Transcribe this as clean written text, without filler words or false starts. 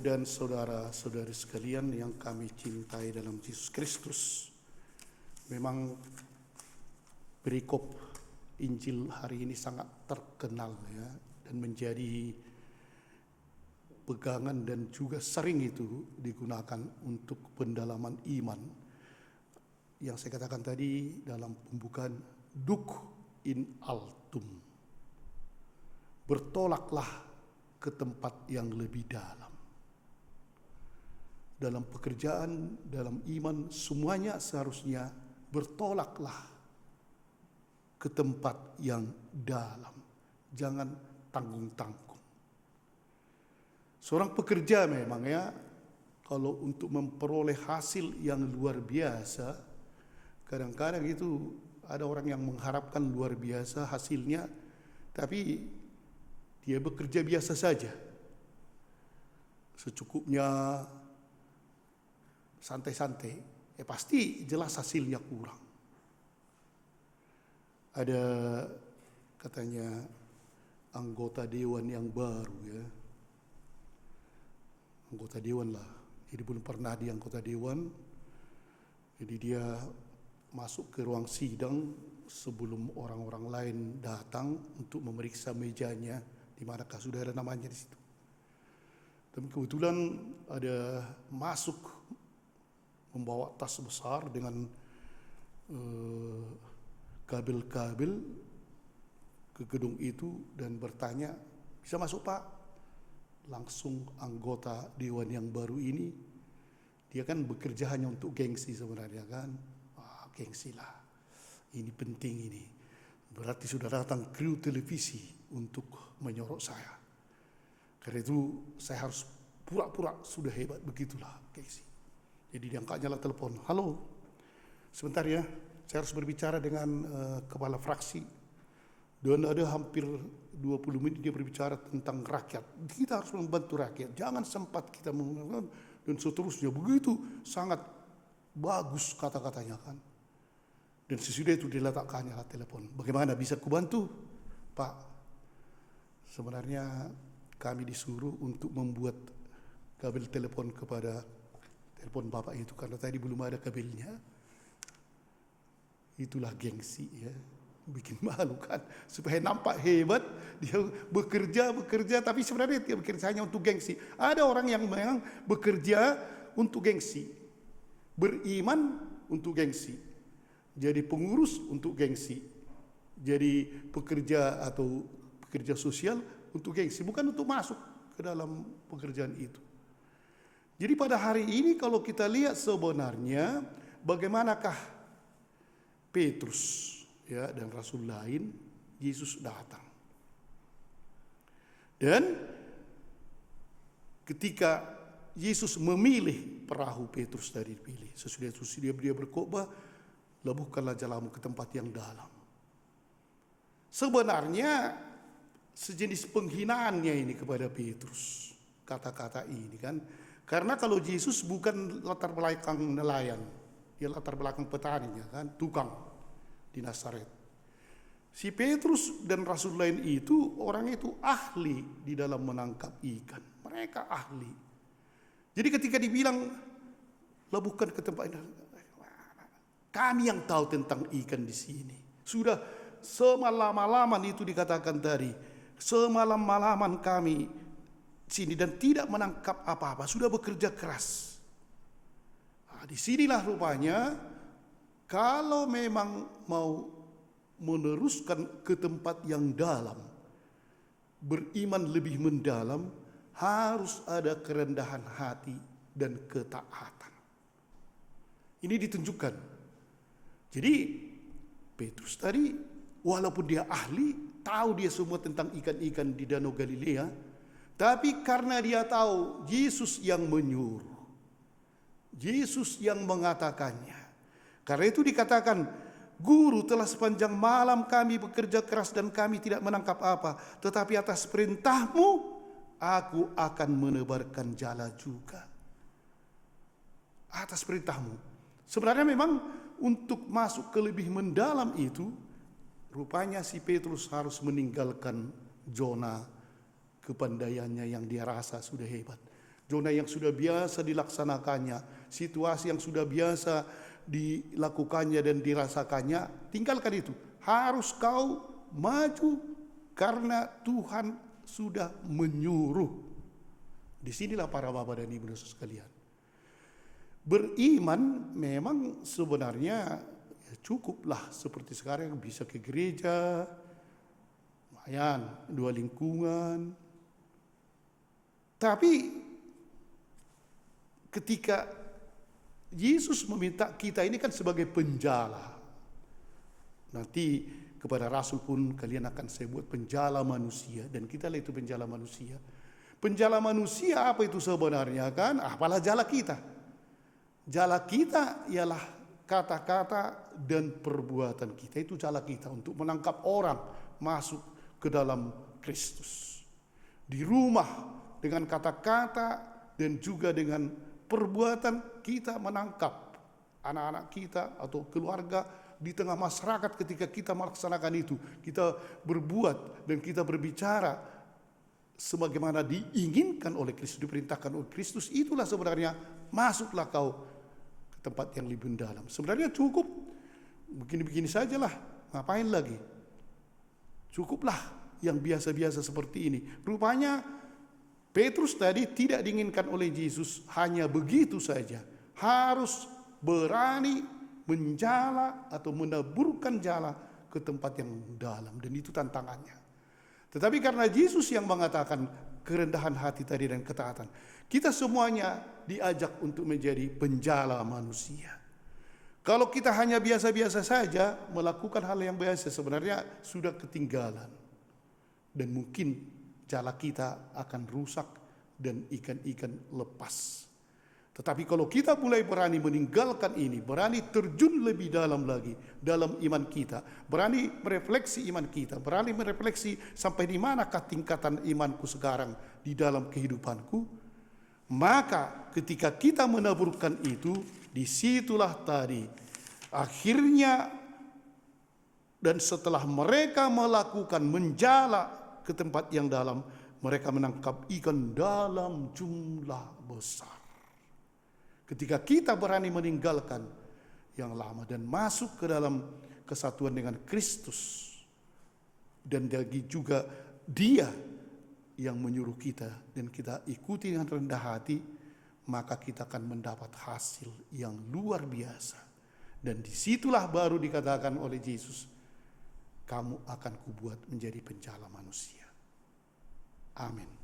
dan saudara-saudari sekalian yang kami cintai dalam Yesus Kristus, memang perikop Injil hari ini sangat terkenal ya, dan menjadi pegangan dan juga sering itu digunakan untuk pendalaman iman. Yang saya katakan tadi dalam pembukaan, Duc in altum, bertolaklah ke tempat yang lebih dalam. Dalam pekerjaan, dalam iman, semuanya seharusnya bertolaklah ke tempat yang dalam. Jangan tanggung-tanggung. Seorang pekerja memang ya, kalau untuk memperoleh hasil yang luar biasa, kadang-kadang itu ada orang yang mengharapkan luar biasa hasilnya, tapi dia bekerja biasa saja, secukupnya, santai-santai, pasti jelas hasilnya kurang. Ada katanya anggota dewan yang baru ya, anggota dewan lah, jadi belum pernah di anggota dewan, jadi dia masuk ke ruang sidang sebelum orang-orang lain datang untuk memeriksa mejanya, di manakah sudah ada namanya di situ. Dan kebetulan ada masuk membawa tas besar dengan kabel-kabel ke gedung itu dan bertanya, "Bisa masuk Pak?" Langsung anggota dewan yang baru ini, dia kan bekerja hanya untuk gengsi sebenarnya kan. Gengsi lah, ini penting ini. Berarti sudah datang kru televisi untuk menyorot saya. Karena itu saya harus pura-pura sudah hebat, begitulah gengsi. Jadi diangkatnya lah telepon, "Halo, sebentar ya, saya harus berbicara dengan kepala fraksi." Dan ada hampir 20 menit dia berbicara tentang rakyat. Kita harus membantu rakyat, jangan sempat kita menggunakan, dan seterusnya. Begitu sangat bagus kata-katanya kan. Dan sesudah itu diletakkannya lah telepon. "Bagaimana, bisa kubantu?" "Pak, sebenarnya kami disuruh untuk membuat kabel telepon kepada telepon Bapak itu karena tadi belum ada kabelnya." Itulah gengsi ya, bikin malu kan, supaya nampak hebat dia bekerja, tapi sebenarnya dia bekerja hanya untuk gengsi. Ada orang yang memang bekerja untuk gengsi, beriman untuk gengsi, jadi pengurus untuk gengsi, jadi pekerja atau pekerja sosial untuk gengsi, bukan untuk masuk ke dalam pekerjaan itu. Jadi pada hari ini kalau kita lihat sebenarnya bagaimanakah Petrus ya dan rasul lain, Yesus datang. Dan ketika Yesus memilih perahu Petrus dari dipilih, sesudah itu dia berkhotbah, "Lebuhkanlah jalamu ke tempat yang dalam." Sebenarnya sejenis penghinaannya ini kepada Petrus, kata-kata ini kan. Karena kalau Yesus bukan latar belakang nelayan, dia latar belakang petaninya kan, tukang di Nazaret. Si Petrus dan rasul lain itu, orang itu ahli di dalam menangkap ikan. Mereka ahli. Jadi ketika dibilang lebuhkan ke tempat ini, kami yang tahu tentang ikan di sini. Sudah semalam-malaman itu dikatakan tadi. Semalam-malaman kami sini dan tidak menangkap apa-apa. Sudah bekerja keras. Nah, disinilah rupanya kalau memang mau meneruskan ke tempat yang dalam, beriman lebih mendalam, harus ada kerendahan hati dan ketaatan. Ini ditunjukkan. Jadi Petrus tadi walaupun dia ahli, tahu dia semua tentang ikan-ikan di Danau Galilea, tapi karena dia tahu Yesus yang menyuruh, Yesus yang mengatakannya. Karena itu dikatakan, "Guru, telah sepanjang malam kami bekerja keras dan kami tidak menangkap apa, tetapi atas perintahmu aku akan menebarkan jala juga." Atas perintahmu. Sebenarnya memang untuk masuk ke lebih mendalam itu, rupanya si Petrus harus meninggalkan zona kepandaiannya yang dia rasa sudah hebat. Zona yang sudah biasa dilaksanakannya, situasi yang sudah biasa dilakukannya dan dirasakannya, tinggalkan itu. Harus kau maju karena Tuhan sudah menyuruh. Disinilah para bapak dan ibu sekalian. Beriman memang sebenarnya ya cukuplah, seperti sekarang bisa ke gereja, lumayan, 2 lingkungan. Tapi ketika Yesus meminta kita ini kan sebagai penjala. Nanti kepada Rasul pun kalian akan saya buat penjala manusia, dan kita lah itu penjala manusia. Penjala manusia apa itu sebenarnya kan? Apalah jala kita? Jala kita ialah kata-kata dan perbuatan kita. Itu jala kita untuk menangkap orang masuk ke dalam Kristus. Di rumah dengan kata-kata dan juga dengan perbuatan kita menangkap anak-anak kita atau keluarga. Di tengah masyarakat ketika kita melaksanakan itu, kita berbuat dan kita berbicara sebagaimana diinginkan oleh Kristus, diperintahkan oleh Kristus, itulah sebenarnya masuklah kau ke tempat yang lebih dalam. Sebenarnya cukup begini-begini sajalah, ngapain lagi? Cukuplah yang biasa-biasa seperti ini. Rupanya Petrus tadi tidak diinginkan oleh Yesus hanya begitu saja. Harus berani menjala atau menaburkan jala ke tempat yang dalam, dan itu tantangannya. Tetapi karena Yesus yang mengatakan kerendahan hati tadi dan ketaatan, kita semuanya diajak untuk menjadi penjala manusia. Kalau kita hanya biasa-biasa saja melakukan hal yang biasa, sebenarnya sudah ketinggalan, dan mungkin jala kita akan rusak dan ikan-ikan lepas. Tetapi kalau kita mulai berani meninggalkan ini, berani terjun lebih dalam lagi dalam iman kita, berani merefleksi iman kita, berani merefleksi sampai di manakah tingkatan imanku sekarang di dalam kehidupanku, maka ketika kita menaburkan itu, disitulah tadi akhirnya, dan setelah mereka melakukan menjala ke tempat yang dalam, mereka menangkap ikan dalam jumlah besar. Ketika kita berani meninggalkan yang lama dan masuk ke dalam kesatuan dengan Kristus, dan lagi juga Dia yang menyuruh kita dan kita ikuti dengan rendah hati, maka kita akan mendapat hasil yang luar biasa. Dan disitulah baru dikatakan oleh Yesus, kamu akan kubuat menjadi penjala manusia. Amin.